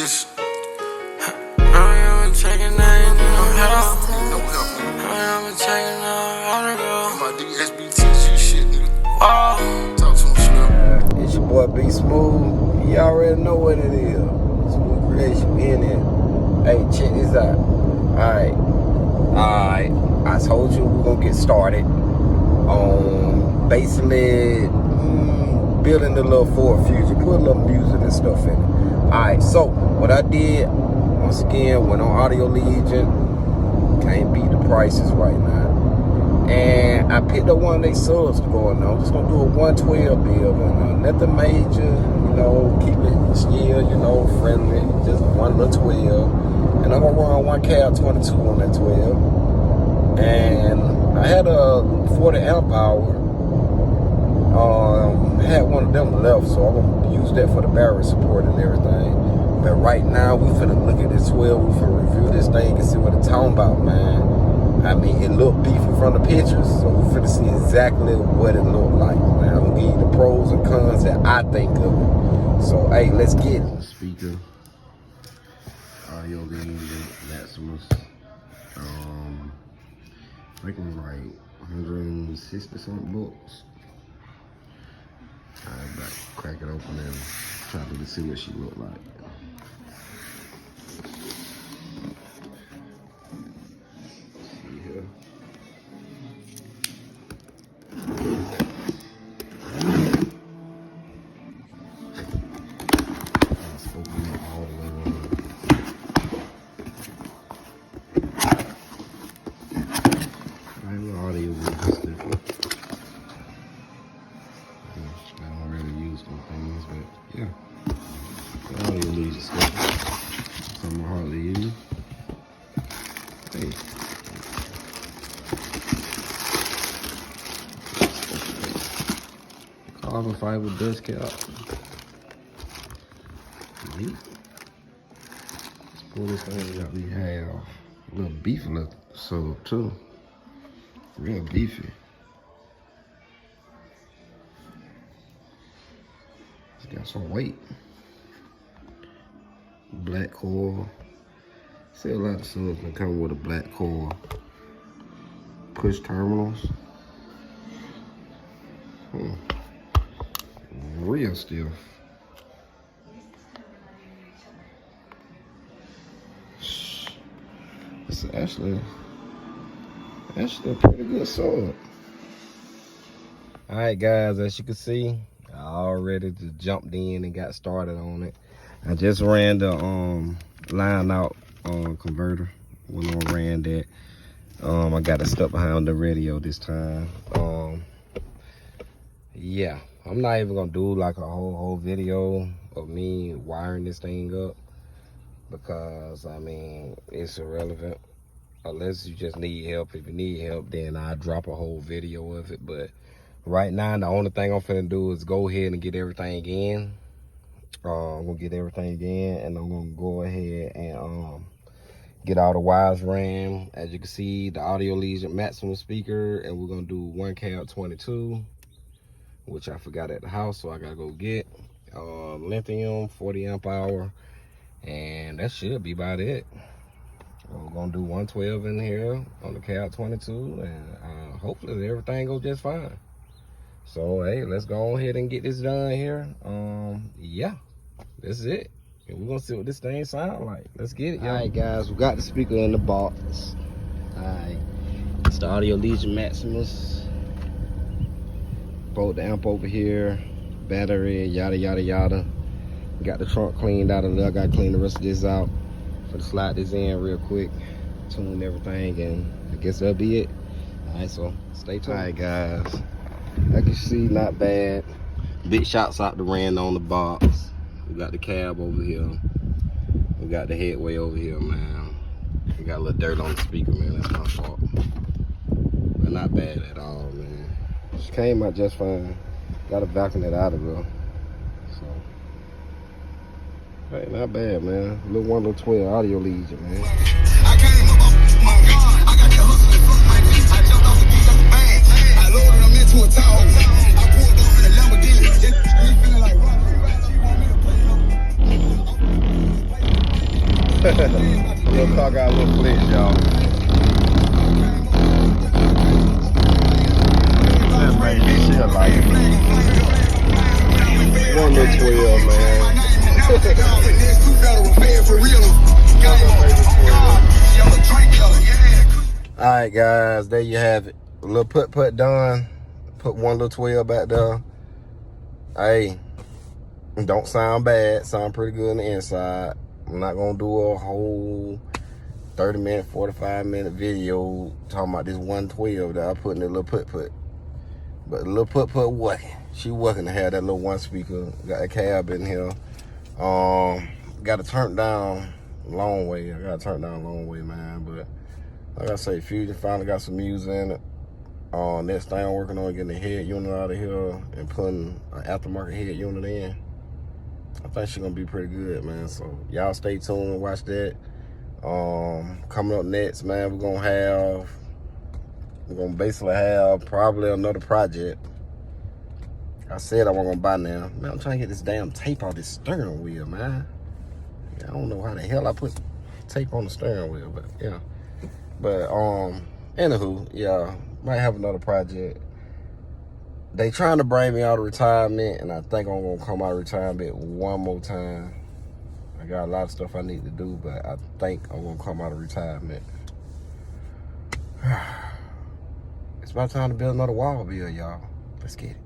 bitch. I am checking out no help. I am checking out how to go. My DSBTG shit, nigga. Wow. Talk to him, Snap. It's your boy B Smooth. You already know what it is. Smooth Creation in it. Hey, check this out. Alright. I told you we're gonna get started on basically building the little Ford Fusion, put a little music and stuff in it. Alright, so what I did, once again, went on Audio Legion. Can't beat the prices right now. And I picked up one of their subs to go on. I'm just gonna do a 112 build, and nothing major, keep it still, friendly, just one little 12. And I'm gonna run one cab 22 on that 12. And I had a 40 amp hour. I had one of them left, so I'm gonna use that for the battery support and everything. But right now, we finna look at this 12. We finna review this thing and see what it's talking about, man. I mean, it looked beefy from the pictures, so we finna see exactly what it looked like, man. I'm gonna give you the pros and cons that I think of it. So, hey, let's get it. Speaker, Audio Legion, Maximus. I think it was like 160 something bucks. I'm about to crack it open and try to see what she looked like. See here. Let's open it all the way around. I know audio is different. I don't really use them things, but yeah. I don't even use stuff. Something I hardly use. Hey. Carbon fiber dust cap. Let's pull this thing out. We have a little beef left, so too. Real beefy. It's got some weight. Black coil. See a lot of subs can come with a black coil. Push terminals. Real stiff. It's actually a pretty good sub. Alright guys, as you can see, I already just jumped in and got started on it. I just ran the line out converter. When I ran that, I got it stuck behind the radio this time. Yeah, I'm not even gonna do like a whole video of me wiring this thing up, because I mean it's irrelevant unless you just need help. If you need help, then I drop a whole video of it. But right now, the only thing I'm finna do is go ahead and get everything in. I'm gonna get everything in, and I'm gonna go ahead and get all the wires ran. As you can see, the Audio Legion Maximus speaker, and we're gonna do one cab 22, which I forgot at the house, so I gotta go get. Lithium 40 amp hour, and that should be about it. We're gonna do 112 in here on the cab 22, and hopefully everything goes just fine. So hey, let's go ahead and get this done here. Yeah, that's it. And we're gonna see what this thing sounds like. Let's get it, y'all. All right, guys, we got the speaker in the box. All right, it's the Audio Legion Maximus. Both the amp over here, battery, yada yada yada. We got the trunk cleaned out of there. I gotta clean the rest of this out. For to slide this in real quick, tune everything, and I guess that'll be it. All right, so stay tuned. All right, guys. Like you see, not bad. Big shots out the ran on the box. We got the cab over here. We got the headway over here, man. We got a little dirt on the speaker, man. That's my fault. But not bad at all, man. Just came out just fine. Got to vacuum it out of there. So, hey, not bad, man. Little 112 Audio Legion, man. I came up off my God. I got that hustle and fuck my bitch. I jumped off the beach up the bag. I loaded them into a towel. I pulled off in a Lamborghini. We feeling like rock. She want me to play it up. Little car got a little flex, y'all. Let's make this shit like one little 12, man. Alright guys, there you have it. A little put done. Put one little 12 back there. Hey, don't sound bad. Sound pretty good on the inside. I'm not gonna do a whole 30-minute, 45-minute video talking about this 112 that I put in the little put. But the little put working. She working to have that little one speaker. Got a cab in here. Got to turn down a long way. I got to turn down a long way, man. But like I say, Fusion finally got some music in it. Next thing I'm working on getting the head unit out of here and putting an aftermarket head unit in. I think she's gonna be pretty good, man. So y'all stay tuned and watch that. Coming up next, man, we're gonna basically have probably another project. I said I wasn't gonna buy now. Man, I'm trying to get this damn tape off this steering wheel, man. Yeah, I don't know how the hell I put tape on the steering wheel, but yeah. But anywho, yeah, might have another project. They trying to bring me out of retirement, and I think I'm gonna come out of retirement one more time. I got a lot of stuff I need to do, but I think I'm gonna come out of retirement. It's about time to build another wall bill, y'all. Let's get it.